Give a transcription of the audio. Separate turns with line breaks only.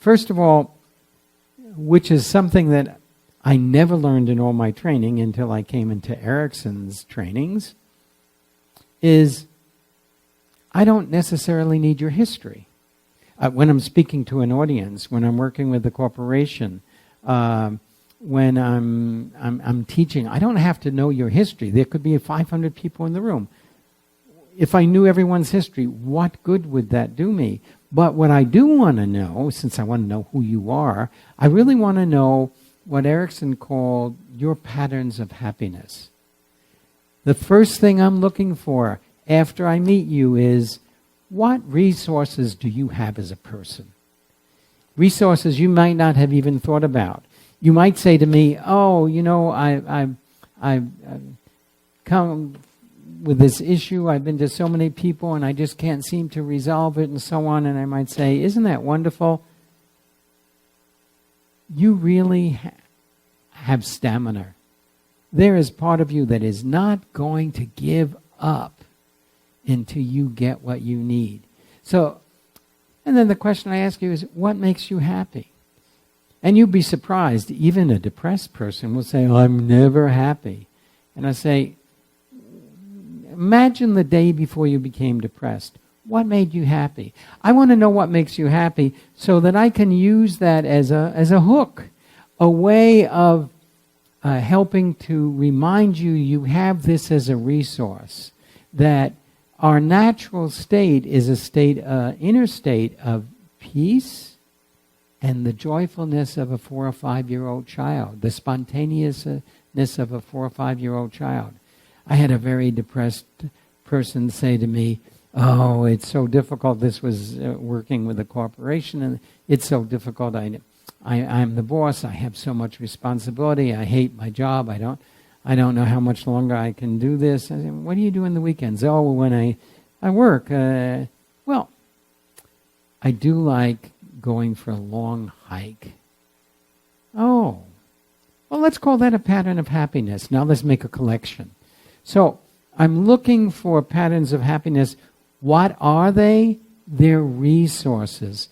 First of all, which is something that I never learned in all my training until I came into Erickson's trainings, is I don't necessarily need your history. When I'm speaking to an audience, when I'm working with a corporation, when I'm teaching, I don't have to know your history. There could be 500 people in the room. If I knew everyone's history, what good would that do me? But what I do want to know, since I want to know who you are, I really want to know what Erickson called your patterns of happiness. The first thing I'm looking for after I meet you is, what resources do you have as a person? Resources you might not have even thought about. You might say to me, oh, you know, I've come with this issue, I've been to so many people and I just can't seem to resolve it and so on. And I might say, isn't that wonderful? You really have stamina. There is part of you that is not going to give up until you get what you need. So, and then the question I ask you is, what makes you happy? And you'd be surprised, even a depressed person will say, I'm never happy. And I say, imagine the day before you became depressed. What made you happy? I want to know what makes you happy so that I can use that as a hook, a way of helping to remind you you have this as a resource, that our natural state is a state, inner state of peace and the joyfulness of a 4 or 5 year old child, the spontaneousness of a 4 or 5 year old child. I had a very depressed person say to me, oh, it's so difficult. This was working with a corporation, and it's so difficult. I'm the boss. I have so much responsibility. I hate my job. I don't know how much longer I can do this. I said, what do you do on the weekends? Oh, when I work. Well, I do like going for a long hike. Oh, well, let's call that a pattern of happiness. Now let's make a collection. So I'm looking for patterns of happiness. What are they? They're resources.